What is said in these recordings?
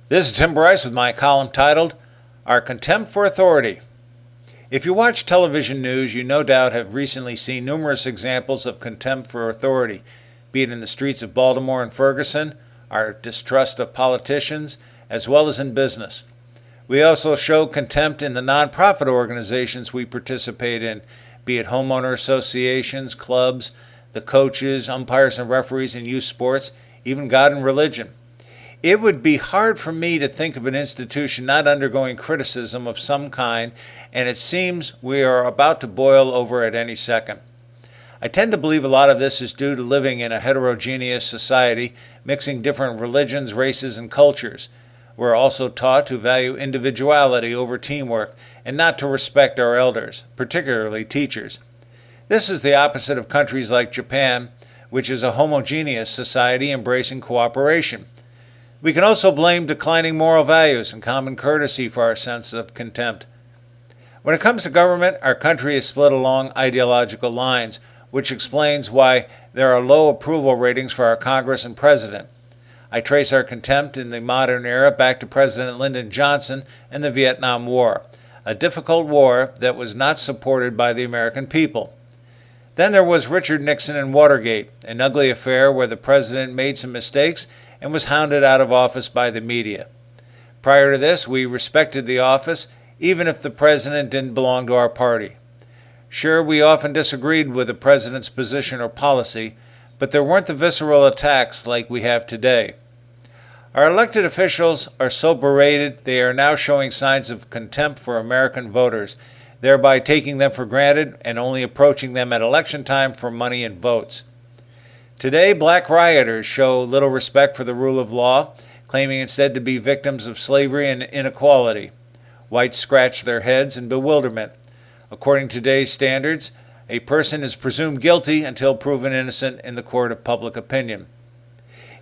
This is Tim Bryce with my column titled, Our Contempt for Authority. If you watch television news, you no doubt have recently seen numerous examples of contempt for authority, be it in the streets of Baltimore and Ferguson, our distrust of politicians, as well as in business. We also show contempt in the nonprofit organizations we participate in, be it homeowner associations, clubs, the coaches, umpires and referees in youth sports, even God and religion. It would be hard for me to think of an institution not undergoing criticism of some kind, and it seems we are about to boil over at any second. I tend to believe a lot of this is due to living in a heterogeneous society, mixing different religions, races, and cultures. We're also taught to value individuality over teamwork and not to respect our elders, particularly teachers. This is the opposite of countries like Japan, which is a homogeneous society embracing cooperation. We can also blame declining moral values and common courtesy for our sense of contempt. When it comes to government, our country is split along ideological lines, which explains why there are low approval ratings for our Congress and President. I trace our contempt in the modern era back to President Lyndon Johnson and the Vietnam War, a difficult war that was not supported by the American people. Then there was Richard Nixon and Watergate, an ugly affair where the president made some mistakes and was hounded out of office by the media. Prior to this, we respected the office, even if the president didn't belong to our party. Sure, we often disagreed with the president's position or policy, but there weren't the visceral attacks like we have today. Our elected officials are so berated they are now showing signs of contempt for American voters, thereby taking them for granted and only approaching them at election time for money and votes. Today, black rioters show little respect for the rule of law, claiming instead to be victims of slavery and inequality. Whites scratch their heads in bewilderment. According to today's standards, a person is presumed guilty until proven innocent in the court of public opinion.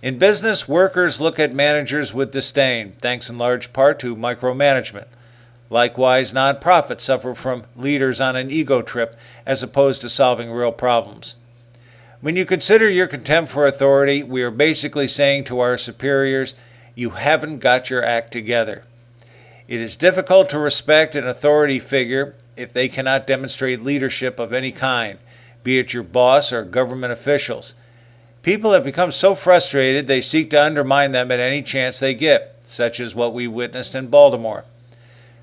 In business, workers look at managers with disdain, thanks in large part to micromanagement. Likewise, nonprofits suffer from leaders on an ego trip as opposed to solving real problems. When you consider your contempt for authority, we are basically saying to our superiors, you haven't got your act together. It is difficult to respect an authority figure if they cannot demonstrate leadership of any kind, be it your boss or government officials. People have become so frustrated they seek to undermine them at any chance they get, such as what we witnessed in Baltimore.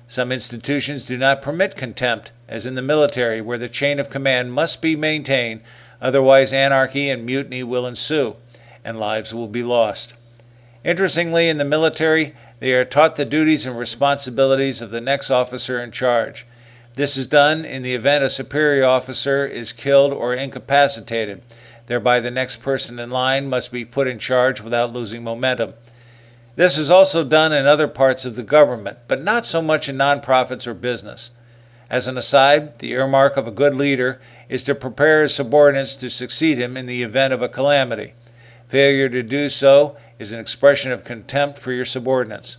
Some institutions do not permit contempt, as in the military, where the chain of command must be maintained. Otherwise, anarchy and mutiny will ensue, and lives will be lost. Interestingly, in the military, they are taught the duties and responsibilities of the next officer in charge. This is done in the event a superior officer is killed or incapacitated. Thereby, the next person in line must be put in charge without losing momentum. This is also done in other parts of the government, but not so much in nonprofits or business. As an aside, the earmark of a good leader is to prepare his subordinates to succeed him in the event of a calamity. Failure to do so is an expression of contempt for your subordinates.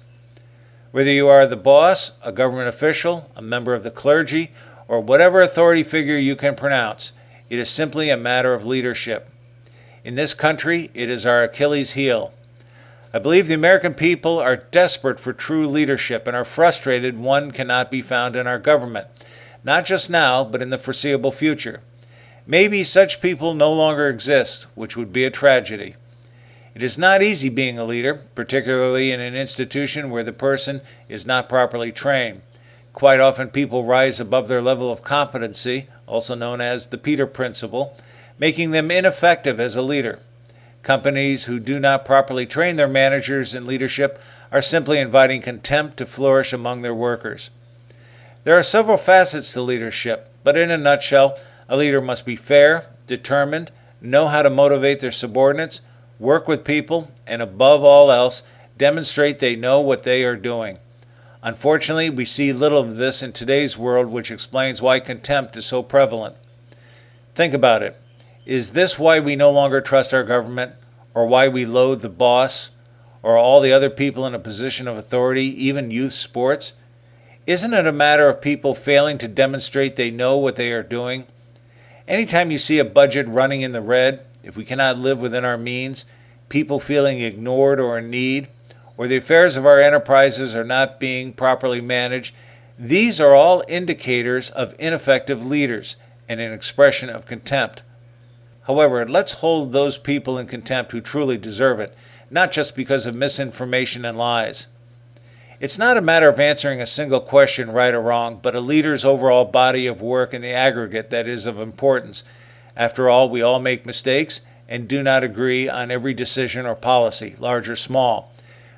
Whether you are the boss, a government official, a member of the clergy, or whatever authority figure you can pronounce, it is simply a matter of leadership. In this country, it is our Achilles heel. I believe the American people are desperate for true leadership and are frustrated one cannot be found in our government, not just now, but in the foreseeable future. Maybe such people no longer exist, which would be a tragedy. It is not easy being a leader, particularly in an institution where the person is not properly trained. Quite often people rise above their level of competency, also known as the Peter Principle, making them ineffective as a leader. Companies who do not properly train their managers in leadership are simply inviting contempt to flourish among their workers. There are several facets to leadership, but in a nutshell, a leader must be fair, determined, know how to motivate their subordinates, work with people, and above all else, demonstrate they know what they are doing. Unfortunately, we see little of this in today's world, which explains why contempt is so prevalent. Think about it. Is this why we no longer trust our government, or why we loathe the boss, or all the other people in a position of authority, even youth sports? Isn't it a matter of people failing to demonstrate they know what they are doing? Anytime you see a budget running in the red, if we cannot live within our means, people feeling ignored or in need, or the affairs of our enterprises are not being properly managed, these are all indicators of ineffective leaders and an expression of contempt. However, let's hold those people in contempt who truly deserve it, not just because of misinformation and lies. It's not a matter of answering a single question right or wrong, but a leader's overall body of work in the aggregate that is of importance. After all, we all make mistakes and do not agree on every decision or policy, large or small.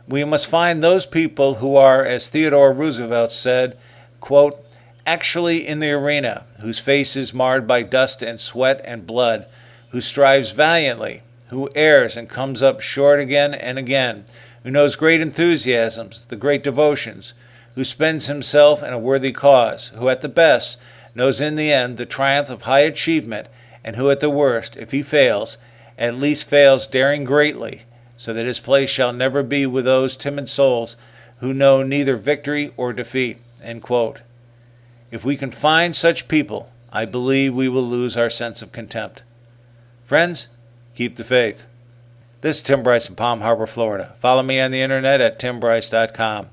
We must find those people who are, as Theodore Roosevelt said, quote, actually in the arena, whose face is marred by dust and sweat and blood, who strives valiantly, who errs and comes up short again and again, who knows great enthusiasms, the great devotions, who spends himself in a worthy cause, who at the best knows in the end the triumph of high achievement, and who at the worst, if he fails, at least fails daring greatly, so that his place shall never be with those timid souls who know neither victory or defeat. End quote. If we can find such people, I believe we will lose our sense of contempt. Friends, keep the faith. This is Tim Bryce in Palm Harbor, Florida. Follow me on the internet at timbryce.com.